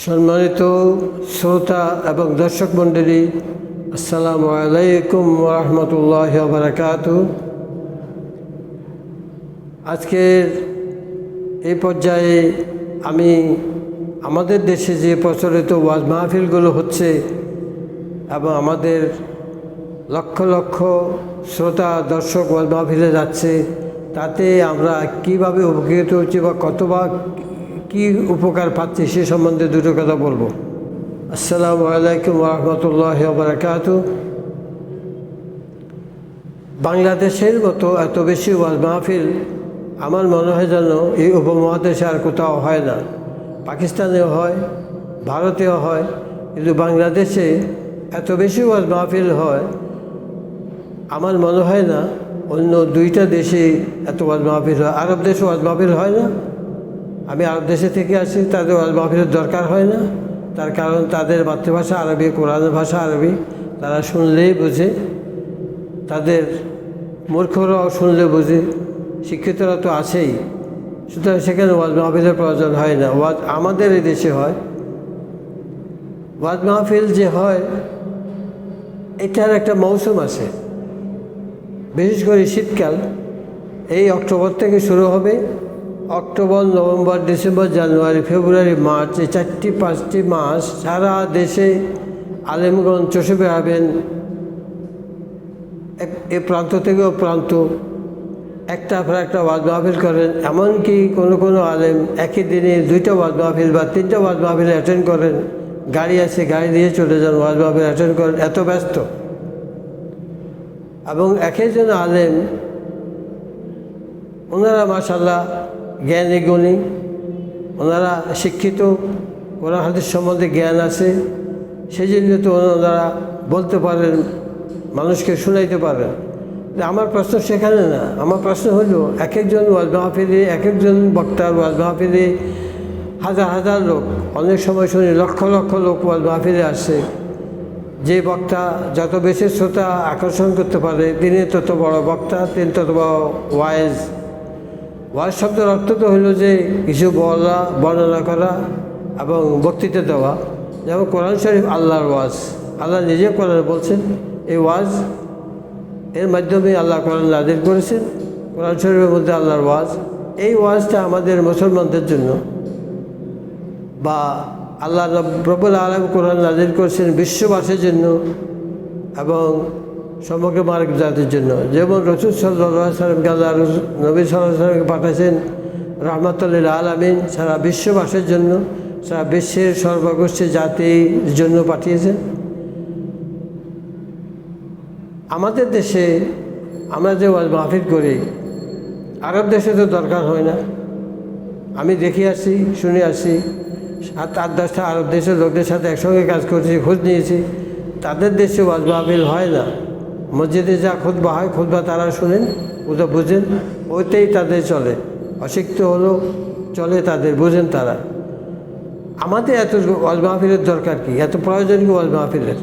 সম্মানিত শ্রোতা এবং দর্শক মণ্ডলী, আসসালামু আলাইকুম ওয়া রাহমাতুল্লাহি ওয়া বারাকাতুহু। আজকের এই পর্যায়ে আমি আমাদের দেশে যে প্রচলিত ওয়াজ মাহফিলগুলো হচ্ছে এবং আমাদের লক্ষ লক্ষ শ্রোতা দর্শক ওয়াজ মাহফিলে যাচ্ছে, তাতে আমরা কীভাবে উপকৃত হচ্ছি বা কতবার কি উপকার পাচ্ছি সে সম্বন্ধে দুটো কথা বলবো। আসসালামু আলাইকুম ওয়া রাহমাতুল্লাহি ওয়া বারাকাতুহু। বাংলাদেশের মতো এত বেশি ওয়াজ মাহফিল আমার মনে হয় যেন এই উপমহাদেশে আর কোথাও হয় না। পাকিস্তানেও হয়, ভারতেও হয়, কিন্তু বাংলাদেশে এত বেশি ওয়াজ মাহফিল হয় আমার মনে হয় না অন্য দুইটা দেশে এত ওয়াজ মাহফিল হয়। আরব দেশে ওয়াজ মাহফিল হয় না। আমি আরব দেশে থেকে আসি, তাদের ওয়াজ মাহফিলের দরকার হয় না। তার কারণ তাদের মাতৃভাষা আরবি, কোরআনের ভাষা আরবি, তারা শুনলেই বোঝে। তাদের মূর্খরাও শুনলে বোঝে, শিক্ষিতরা তো আছেই, সুতরাং সেখানে ওয়াজ মাহফিলের প্রয়োজন হয় না। ওয়াজ আমাদের এই দেশে হয়। ওয়াজ মাহফিল যে হয় এটার একটা মৌসুম আছে, বিশেষ করে শীতকাল। এই অক্টোবর থেকে শুরু হবে। অক্টোবর, নভেম্বর, ডিসেম্বর, জানুয়ারি, ফেব্রুয়ারি, মার্চ, এই 4-5টি মাস সারা দেশে আলেমগণ চষে বেড়াবেন। এ প্রান্ত থেকে ও প্রান্ত একটা পর একটা ওয়াজ মাহফিল করেন। এমনকি কোনো কোনো আলেম একই দিনে 2টা ওয়াজ মাহফিল বা 3টা ওয়াজ মাহফিল অ্যাটেন্ড করেন। গাড়ি আছে, গাড়ি দিয়ে চলে যান, ওয়াজ মাহফিল অ্যাটেন্ড করেন, এত ব্যস্ত। এবং একজন আলেম, ওনারা মাশাআল্লাহ জ্ঞানী গুণী, ওনারা শিক্ষিত, কোরআন হাদিস সম্বন্ধে জ্ঞান আছে, সেই জন্য তো ওনারা বলতে পারেন, মানুষকে শুনাইতে পারেন। আমার প্রশ্ন সেখানে না। আমার প্রশ্ন হলো একজন ওয়াজ মাহফিলে, একজন বক্তার ওয়াজ মাহফিলে হাজার হাজার লোক, অনেক সময় শুনি লক্ষ লক্ষ লোক ওয়াজ মাহফিলে আসে। যে বক্তা যত বেশি শ্রোতা আকর্ষণ করতে পারে তিনি তত বড় বক্তা, তিনি তত বড় ওয়াইজ। ওয়াজ শব্দের অর্থ তো হলো যে কিছু বলা, বর্ণনা করা এবং বক্তৃতা দেওয়া। যেমন কোরআন শরীফ আল্লাহর ওয়াজ, আল্লাহ নিজে কোরআন বলছেন এই ওয়াজ, এর মাধ্যমে আল্লাহ কোরআন নাযিল করেছেন। কোরআন শরীফের মধ্যে আল্লাহর ওয়াজ, এই ওয়াজটা আমাদের মুসলমানদের জন্য, বা আল্লাহ রব্বুল আলামিন কোরআন নাযিল করেছেন বিশ্ববাসীর জন্য এবং সমগ্র মানব জাতির জন্য। যেমন রাসূল সাল্লাল্লাহু আলাইহি ওয়াসাল্লামকে আল্লাহ নবী সাল্লাল্লাহু আলাইহি ওয়াসাল্লামকে পাঠাইছেন রাহমাতুল লিল আলামিন, সারা বিশ্ববাসীর জন্য, সারা বিশ্বের সর্বগোষ্ঠী জাতির জন্য পাঠিয়েছেন। আমাদের দেশে আমরা যে ওয়াজ মাহফিল করি, আরব দেশে তো দরকার হয় না। আমি দেখে আসি, শুনে আসি, 7-8-10টা আরব দেশের লোকদের সাথে একসঙ্গে কাজ করছি, খোঁজ নিয়েছি। তাদের দেশে ওয়াজ মাহফিল হয় না। মসজিদে যা খুতবা হয়, খুতবা তারা শুনেন, ওটা বুঝেন, ওইটাই তাদের চলে। অশিক্ষিত হলেও চলে তাদের, বুঝেন তারা। আমাদের এত ওয়াজ মাহফিলের দরকার কি, এত প্রয়োজন কি ওয়াজ মাহফিলের?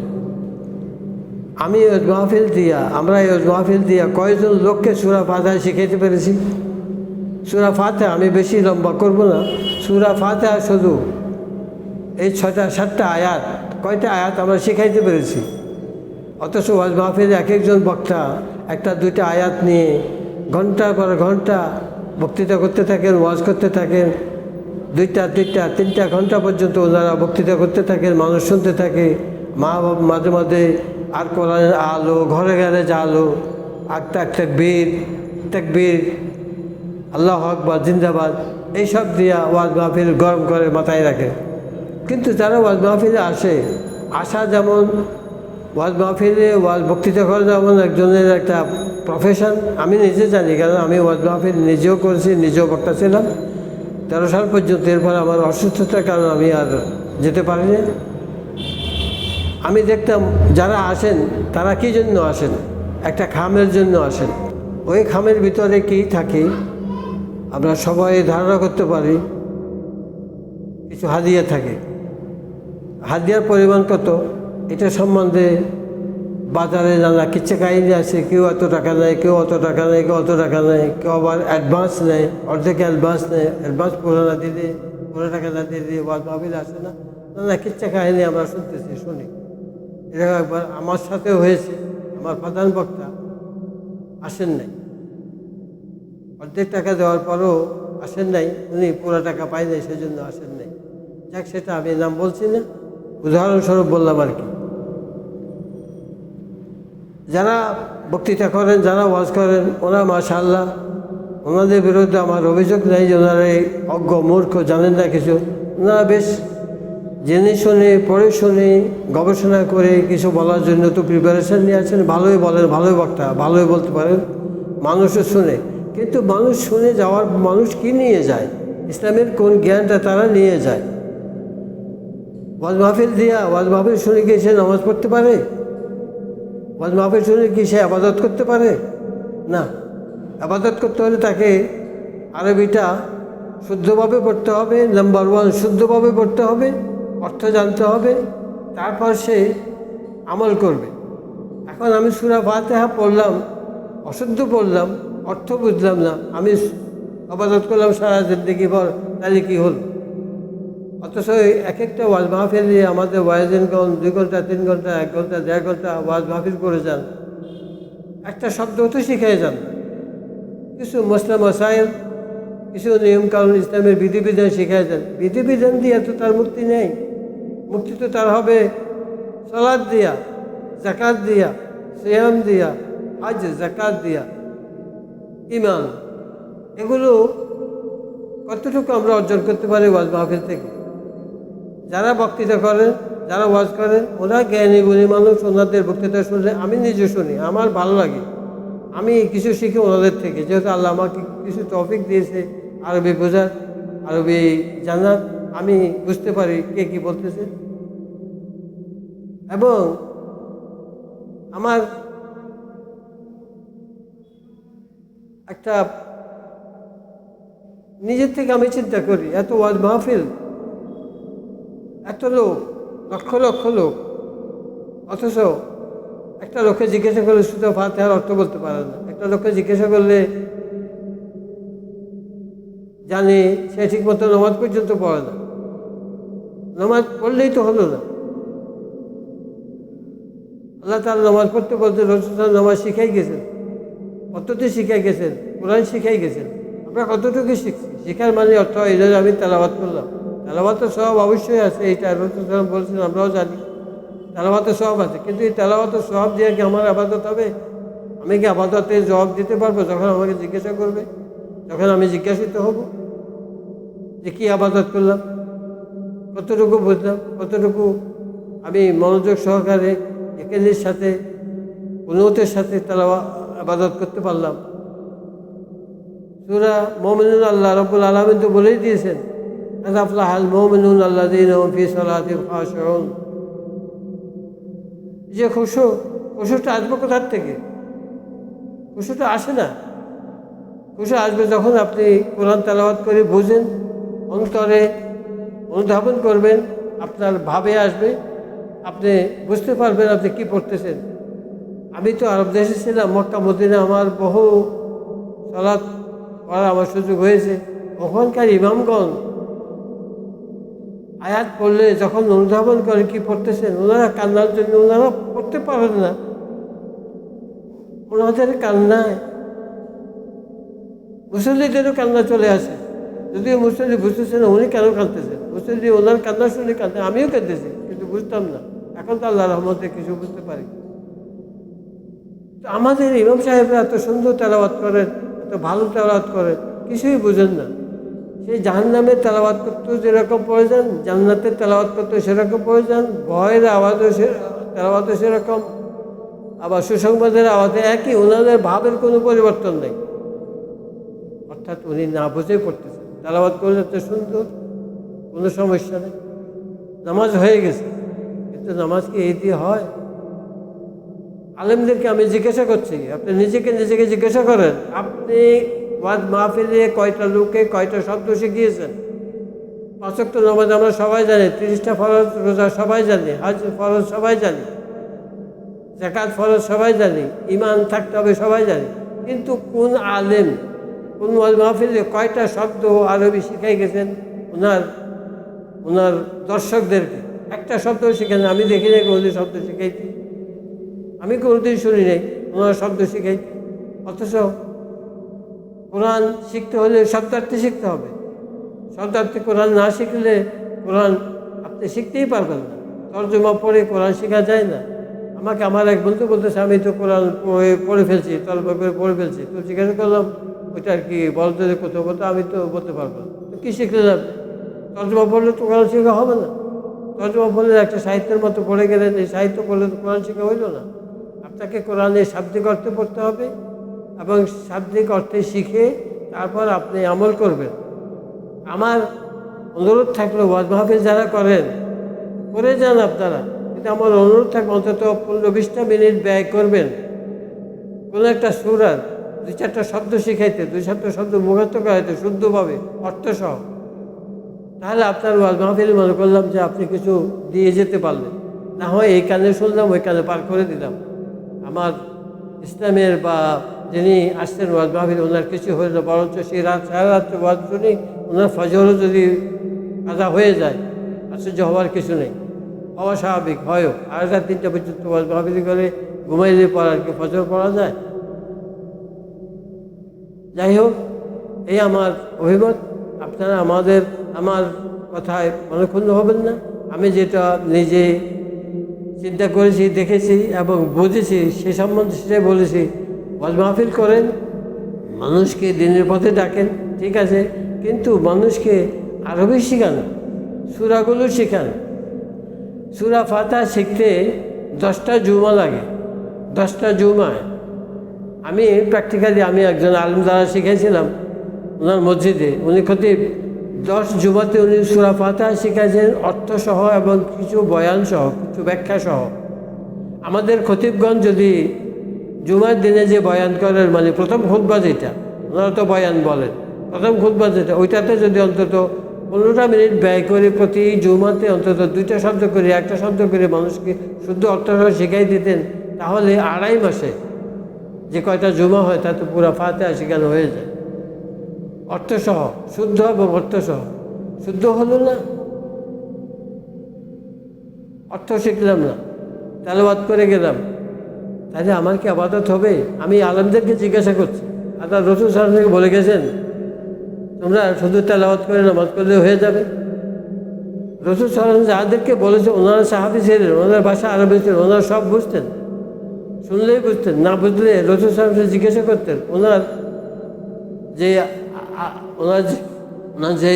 আমি ওয়াজ মাহফিল দিয়া, আমরা এই ওয়াজ মাহফিল দিয়া কয়েকজন লোককে সূরা ফাতিহা শিখাইতে পেরেছি। সূরা ফাতিহা, আমি বেশি লম্বা করব না, সূরা ফাতিহা শুধু এই 6-7টা আয়াত, কয়টা আয়াত আমরা শিখাইতে পেরেছি। অথচ ওয়াজ মাহফিলে একজন বক্তা 1-2টা আয়াত নিয়ে ঘন্টার পর ঘন্টা বক্তৃতা করতে থাকেন, ওয়াজ করতে থাকেন। 2-3টা ঘন্টা পর্যন্ত ওনারা বক্তৃতা করতে থাকেন, মানুষ শুনতে থাকে। মাঝে মাঝে আর কোরআনের আলো, ঘরে ঘরে আলো, তাকবীর তাকবীর, আল্লাহু আকবার, জিন্দাবাদ, এইসব দিয়া ওয়াজ মাহফিল গরম করে মাথায় রাখে। কিন্তু যারা ওয়াজ মাহফিলে আসা যেমন ওয়াজ মাহফিলে ওয়াজ বক্তৃতা করা যেমন একজনের একটা প্রফেশন, আমি নিজে জানি, কারণ আমি ওয়াজ মাহফিল নিজেও করেছি, নিজেও বক্তা ছিলাম 13 সাল পর্যন্ত। এরপর আমার অসুস্থতার কারণে আমি আর যেতে পারিনি। আমি দেখতাম যারা আসেন তারা কী জন্য আসেন, একটা খামের জন্য আসেন। ওই খামের ভিতরে কী থাকে আমরা সবাই ধারণা করতে পারি। কিছু হাদিয়া থাকে, হাদিয়ার পরিমাণ কত এটা সম্বন্ধে বাজারে নানা কিচ্ছা কাহিনী আছে। কেউ এত টাকা নেয়, কেউ অত টাকা নেয়, কেউ অত টাকা নেয়, কেউ আবার অ্যাডভান্স নেয়, অর্ধেক অ্যাডভান্স নেয়। অ্যাডভান্স পুরো টাকা না দিয়ে ওয়াজ মাহফিল আসে না। নানা কিচ্ছা কাহিনী আমরা শুনতেছি, শুনি। এরকম একবার আমার সাথেও হয়েছে। আমার প্রধান বক্তা আসেন নাই, অর্ধেক টাকা দেওয়ার পরও আসেন নাই, উনি পুরো টাকা পাই নাই, সেজন্য আসেন নাই। যাক, সেটা আমি নাম বলছি না, উদাহরণস্বরূপ বললাম আর কি। যারা বক্তৃতা করেন, যারা ওয়াজ করেন, ওরা মাশাআল্লাহ, ওনাদের বিরুদ্ধে আমার অভিযোগ নেই যে ওনারা এই অজ্ঞ মূর্খ, জানেন না কিছু। ওনারা বেশ জেনে শুনে, পড়ে শুনে, গবেষণা করে কিছু বলার জন্য তো প্রিপারেশন নিয়ে আছেন। ভালোই বলেন, ভালোই বক্তা, ভালোই বলতে পারেন, মানুষও শুনে। কিন্তু মানুষ শুনে যাওয়ার, মানুষ কি নিয়ে যায়? ইসলামের কোন জ্ঞানটা তারা নিয়ে যায়? ওয়াজ মাহফিল দিয়া, ওয়াজ মাহফিল শুনে গিয়ে সে নামাজ পড়তে পারে? ওয়াজ মাহফিল শুনে কি সে আবাদত করতে পারে? না। আবাদত করতে হলে তাকে আরবিটা শুদ্ধভাবে পড়তে হবে, নাম্বার ওয়ান শুদ্ধভাবে পড়তে হবে, অর্থ জানতে হবে, তারপর সে আমল করবে। এখন আমি সূরা ফাতিহা পড়লাম, অশুদ্ধ পড়লাম, অর্থ বুঝলাম না, আমি আবাদত করলাম সারা জিন্দেগি ভর, তাহলে কী হল? অথচ এক একটা ওয়াজ মাহফিল দিয়ে আমাদের ওয়াইজিনগণ 2 ঘন্টা, 3 ঘন্টা, 1 ঘন্টা, 1.5 ঘন্টা ওয়াজ মাহফিল করে যান, একটা শব্দ তো শিখে যান। কিছু মসলা মসাইল, কিছু নিয়মকানুন, ইসলামের বিধিবিধান শিখাই যান। বিধিবিধান দিয়ে তো তার মুক্তি নেই। মুক্তি তো তার হবে সালাত দিয়া, জাকাত দিয়া, সিয়াম দিয়া, হজ, জাকাত দিয়া, ঈমান। এগুলো কতটুকু আমরা অর্জন করতে পারি ওয়াজ মাহফিল থেকে? যারা বক্তৃতা করেন, যারা ওয়াজ করেন, ওরা জ্ঞানী গুণী মানুষ, ওনাদের বক্তৃতা শুনলে আমি নিজে শুনি, আমার ভালো লাগে। আমি কিছু শিখি ওনাদের থেকে, যেহেতু আল্লাহ আমাকে কিছু তৌফিক দিয়েছে আরবি বোঝার, আরবি জানার, আমি বুঝতে পারি কে কী বলতেছে। এবং আমার একটা নিজের থেকে আমি চিন্তা করি, এত ওয়াজ মাহফিল, এত লোক, লক্ষ লক্ষ লোক, অথচ একটা লোককে জিজ্ঞাসা করলে শুধু ফাতিহার অর্থ বলতে পারে না। একটা লোককে জিজ্ঞাসা করলে জানি সে ঠিক মতো নামাজ পর্যন্ত পড়ে না। নামাজ পড়লেই তো হলো না। আল্লাহ তাআলা নামাজ পড়তে বলতে রাসূল নামাজ শিখাই গেছেন, পদ্ধতি শিখাই গেছেন, কোরআন শিখাই গেছেন। আমরা কতটুকু শিখছি? শিখার মানে অর্থ এই জন্য আমি তেলাওয়াত করলাম। তেলাওয়াতের সওয়াব অবশ্যই আছে, এইটা রাসূল বলছেন, আমরাও জানি তেলাওয়াতের সওয়াব আছে। কিন্তু এই তেলাওয়াতের সওয়াব দিয়ে কি আমার আবাদত হবে? আমি কি আবাদতে জবাব দিতে পারবো যখন আমাকে জিজ্ঞাসা করবে, যখন আমি জিজ্ঞাসিত হব যে কী আবাদত করলাম, কতটুকু বুঝলাম, কতটুকু আমি মনোযোগ সহকারে একেদের সাথে, অনুমতের সাথে আবাদত করতে পারলাম? সূরা মুমিনুন আল্লাহ রাব্বুল আলামিন তো বলেই দিয়েছেন, কাদ আফলাহাল মুমিনুন আল্লাযীনা হুম ফী সালাতিহিম খাশিউন। যে খুশুটা আসবে কোথার থেকে? খুশুটা আসে না। খুশু আসবে যখন আপনি কোরআন তেলাওয়াত করে বুঝেন, অন্তরে অনুধাবন করবেন, আপনার ভাবে আসবে, আপনি বুঝতে পারবেন আপনি কী পড়তেছেন। আমি তো আরব দেশে ছিলাম, মক্কা মদিনা, আমার বহু সালাত পড়ার আমার সুযোগ হয়েছে। ওখানকার ইমামগণ আয়াত পড়লে যখন অনুধাবন করেন কী পড়তেছেন, ওনারা কান্নার জন্য, ওনারা পড়তে পারেন না, ওনাদের কান্নায় মুসল্লিদেরও কান্না চলে আসে। যদিও মুসল্লি বুঝতেছে না উনি কেন কাঁদতেছেন, মুসল্লি ওনার কান্না শুনে কাঁদতে, আমিও কাঁদতেছি, কিন্তু বুঝতাম না। এখন তো আল্লাহ রহমতে কিছু বুঝতে পারি। তো আমাদের ইমাম সাহেবরা এত সুন্দর তেলাওয়াত করেন, এত ভালো তেলাওয়াত করেন, কিছুই বুঝেন না। সেই জাহান্নামের তেলাওয়াত করতেও যেরকম প্রয়োজন, জান্নাতের তেলাওয়াত করতেও সেরকম প্রয়োজন, ভয়ের আওয়াজও তেলাওয়াতও সেরকম, আবার সুসংবাদের আওয়াজে একই, ওনাদের ভাবের কোনো পরিবর্তন নেই। অর্থাৎ উনি না বুঝে পড়তেছেন। তেলাওয়াত করলে তো সুন্দর, কোনো সমস্যা নেই, নামাজ হয়ে গেছে। কিন্তু নামাজ কি এই দিয়ে হয়? আলেমদেরকে আমি জিজ্ঞাসা করছি, আপনি নিজেকে জিজ্ঞাসা করেন, আপনি ওয়াজ মাহফিলে কয়টা লোকে কয়টা শব্দ শিখিয়েছেন? 5 ওয়াক্ত নামাজ আমরা সবাই জানি, 30টা ফরজ রোজা সবাই জানি, হজ ফরজ সবাই জানি, যাকাত ফরজ সবাই জানি, ঈমান থাকতে হবে সবাই জানি। কিন্তু কোন আলেম কোন ওয়াজ মাহফিলে কয়টা শব্দ আরবি শিখাই গেছেন ওনার ওনার দর্শকদেরকে একটা শব্দ শেখান, আমি দেখি নাই কোনোদিন শব্দ শিখাইছি, আমি কোনোদিন শুনি নাই ওনার শব্দ শিখাইছি। অথচ কোরআন শিখতে হলে শব্দার্থে শিখতে হবে। শব্দার্থে কোরআন না শিখলে কোরআন আপনি শিখতেই পারবেন না। তর্জমা পড়ে কোরআন শেখা যায় না। আমাকে আমার এক বন্ধু বলতেছে, আমি তো কোরআন পড়ে ফেলছি, তর্জমা করে পড়ে ফেলছি। তো জিজ্ঞাসা করলাম ওইটা আর কি বলতে, কোথাও কোথাও আমি তো বলতে পারবো না। তো কী শিখলে যাবে? তর্জমা পড়লে তো কোরআন শেখা হবে না। তর্জমা পড়লে একটা সাহিত্যের মতো পড়ে গেলেন, এই সাহিত্য পড়লে তো কোরআন শেখা হইল না। আপনাকে কোরআনের শাব্দিক অর্থে পড়তে হবে এবং শাব্দিক অর্থে শিখে তারপর আপনি আমল করবেন। আমার অনুরোধ থাকলো ওয়াজ মাহফিল যারা করেন করে যান আপনারা, কিন্তু আমার অনুরোধ থাকবে অন্তত 15-20টা মিনিট ব্যয় করবেন কোনো একটা সূরার 2-4টা শব্দ শিখাইতে, 2-4টা শব্দ মুখস্থ করাইতে শুদ্ধভাবে অর্থসহ। তাহলে আপনার ওয়াজ মাহফিল মনে করলাম যে আপনি কিছু দিয়ে যেতে পারলেন। না হয় এই কানে শুনলাম ওই কানে পার করে দিলাম। আমার ইসলামের বা যিনি আসছেন ওয়াজ মাহফিল ওনার কিছু হয়ে যায়, বরঞ্চ সেই রাত সারা রাত্রে ওয়াজ শুনি ওনার ফজরও যদি কাজা হয়ে যায়, আশ্চর্য হওয়ার কিছু নেই, হওয়া স্বাভাবিক হয়ও। আর রাত 3টা পর্যন্ত ওয়াজ মাহফিল করে ঘুমাইলে পর আর কি ফজর পড়া যায়। যাই হোক, এই আমার অভিমত। আপনারা আমার কথায় মনক্ষুণ্ণ হবেন না। আমি যেটা নিজে চিন্তা করেছি, দেখেছি এবং বুঝেছি সে সম্বন্ধে সেটাই বলেছি। ওয়াজ মাহফিল করেন, মানুষকে দিনের পথে ডাকেন, ঠিক আছে, কিন্তু মানুষকে আরবি শেখান, সূরাগুলো শেখান। সূরা ফাতিহা শিখতে 10টা জুমা লাগে। 10টা জুমায় আমি প্র্যাকটিক্যালি আমি একজন আলেম দ্বারা শিখাইছিলাম ওনার মসজিদে, উনি খতিব 10 জুমাতে উনি সূরা ফাতিহা শিখাইছেন অর্থসহ এবং কিছু বয়ানসহ, কিছু ব্যাখ্যাসহ। আমাদের খতিবগণ যদি জুমার দিনে যে বয়ান করেন, মানে প্রথম খুতবা যেটা ওনারা তো বয়ান বলেন, প্রথম খুতবা যেটা, ওইটাতে যদি অন্তত 15টা মিনিট ব্যয় করে প্রতি জুমাতে অন্তত 2টা শব্দ করে 1টা শব্দ করে মানুষকে শুদ্ধ অর্থসহ শিখাই দিতেন, তাহলে 2.5 মাসে যে কয়টা জুমা হয় তাতে পুরো ফাতিহা শেখানো হয়ে যায় অর্থসহ, শুদ্ধ এবং অর্থসহ। শুদ্ধ হলো না, অর্থ শিখলাম না, তেলাওয়াত করে গেলাম, তাহলে আমার কি আবাদত হবে? আমি আলেমদেরকে জিজ্ঞাসা করছি, আল্লাহ রাসূল সাল্লাল্লাহু আলাইহি ওয়াসাল্লাম বলে গেছেন তোমরা শুধু তেলাওয়াত করে নামাজ পড়লে হয়ে যাবে। রাসূল সাল্লাল্লাহু আলাইহি ওয়াসাল্লাম যাদেরকে বলেছে ওনারা সাহাবী ছিলেন, ওনার ভাষা আরবি ছিল, ওনারা সব বুঝতেন, শুনলেই বুঝতেন, না বুঝলে রাসূল সাল্লাল্লাহু আলাইহি ওয়াসাল্লাম জিজ্ঞাসা করতেন। ওনার যে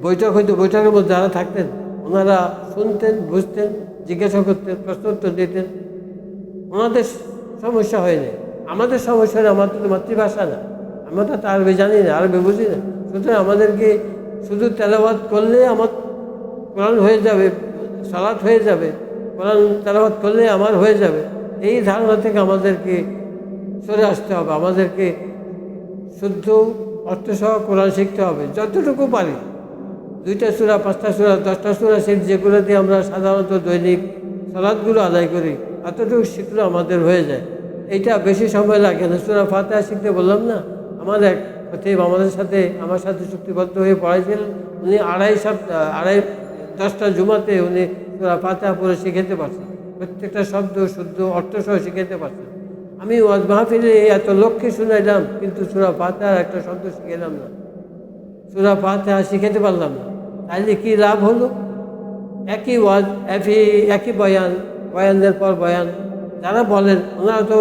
বৈঠক হইতো, বৈঠকের মধ্যে যারা থাকতেন ওনারা শুনতেন, বুঝতেন, জিজ্ঞাসা করতেন, প্রশ্ন উত্তর দিতেন, ওনাদের সমস্যা হয়নি। আমাদের সমস্যা হলে আমাদের তো মাতৃভাষা না, আমরা তো আরবি জানি না, আরবি বুঝি না। সুতরাং আমাদেরকে শুধু তেলাওয়াত করলে আমার কোরআন হয়ে যাবে, সালাত হয়ে যাবে, কোরআন তেলাওয়াত করলে আমার হয়ে যাবে, এই ধারণা থেকে আমাদেরকে সরে আসতে হবে। আমাদেরকে শুদ্ধ অর্থসহ কোরআন শিখতে হবে যতটুকু পারি। 2টা সূরা, 5টা সূরা, 10টা সূরা শিখ, যেগুলো দিয়ে আমরা সাধারণত দৈনিক সালাতগুলো আদায় করি, এতটুকু শিখলে আমাদের হয়ে যায়। এইটা বেশি সময় লাগে না। সূরা ফাতিহা শিখতে বললাম না, আমার এক খতিব আমার সাথে চুক্তিবদ্ধ হয়ে পড়াইছিলেন, উনি 10টা জুমাতে উনি সূরা ফাতিহা পড়ে শিখাতে পারছেন, প্রত্যেকটা শব্দ শুদ্ধ অর্থসহ শিখাতে পারছেন। আমি ওয়াজ মাহফিলে এত লোককে শুনাইলাম, কিন্তু সূরা ফাতিহার একটা শব্দ শিখাইলাম না, সূরা ফাতিহা শিখাতে পারলাম না। তাহলে কি লাভ হলো? একই ওয়াজ, একই বয়ানের পর বয়ান। যারা বলেন ওনারা তো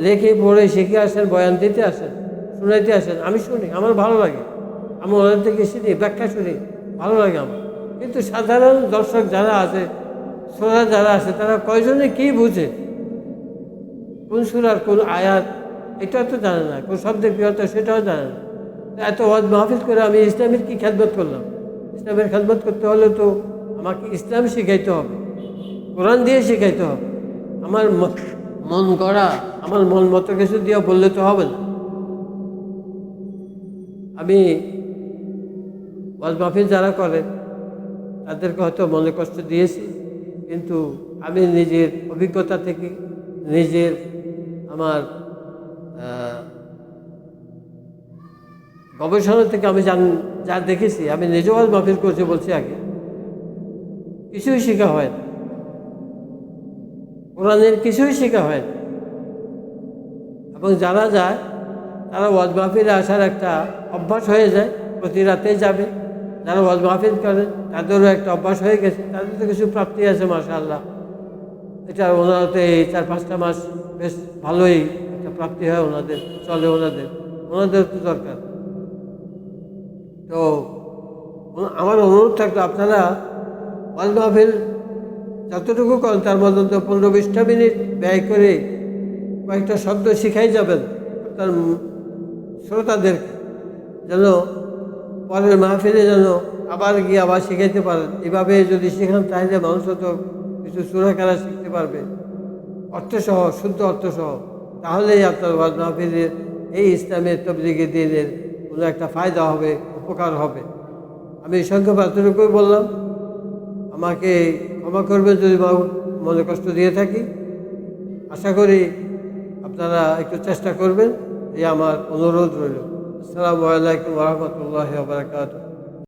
লেখে পড়ে শিখে আসেন, বয়ান দিতে আসেন, শুনাইতে আসেন, আমি শুনি, আমার ভালো লাগে, আমি ওনার থেকে শুনি, ব্যাখ্যা শুনি, ভালো লাগে আমার। কিন্তু সাধারণ দর্শক যারা আছে, শ্রোতা যারা আছে, তারা কয়জনে কী বুঝে, কোন সূরার কোন আয়াত এটাও তো জানে না, কোন শব্দের প্রিয়তা সেটাও জানে না। এত ওয়াজ মাহফিল করে আমি ইসলামের কি খেদমত করলাম? ইসলামের খেদমত করতে হলে তো আমাকে ইসলাম শিখাইতে হবে, কোরআন দিয়ে শিখাইতে হবে। আমার মন গড়া, আমার মন মতো কিছু দিয়ে বললে তো হবে না। আমি ওয়াজ মাহফিল যারা করেন তাদেরকে হয়তো মনে কষ্ট দিয়েছি, কিন্তু আমি নিজের অভিজ্ঞতা থেকে, নিজের আমার গবেষণা থেকে আমি যা দেখেছি, আমি নিজেও ওয়াজ মাহফিল করছি বলছি আগে, কিছুই শেখা হয় না, কোরআনের কিছুই শেখা হয় না। এবং যারা যায় তারা ওয়াজ মাহফিলে আসার একটা অভ্যাস হয়ে যায়, প্রতি রাতেই যাবে। যারা ওয়াজ মাহফিল করে তাদেরও একটা অভ্যাস হয়ে গেছে, তাদের তো কিছু প্রাপ্তি আছে মাশাআল্লাহ। এটা ওনারা তো এই 4-5টা মাস বেশ ভালোই একটা প্রাপ্তি হয় ওনাদের, চলে ওনাদের তো দরকার। তো আমার অনুরোধ থাকলো আপনারা ওয়াজ মাহফিল যতটুকু করেন তার মধ্যে তো 15-20টা মিনিট ব্যয় করে কয়েকটা শব্দ শিখাই যাবেন আপনার শ্রোতাদেরকে, যেন পরের মাহফিলে যেন আবার গিয়ে আবার শিখাইতে পারেন। এভাবে যদি শেখান তাহলে মানুষ তো কিছু সুরাকারা শিখতে পারবে, অর্থসহ, শুদ্ধ অর্থসহ। তাহলেই আপনার ওয়াজ মাহফিলের এই ইসলামের তবলিগি দ্বীনের কোনো একটা ফায়দা হবে, উপকার হবে। আমি সংক্ষেপে এতটুকুই বললাম। আমাকে ক্ষমা করবেন যদি মনে কষ্ট দিয়ে থাকি। আশা করি আপনারা একটু চেষ্টা করবেন, এই আমার অনুরোধ রইল। আসসালামু আলাইকুম ওয়া রাহমাতুল্লাহি ওয়া বারাকাতুহু।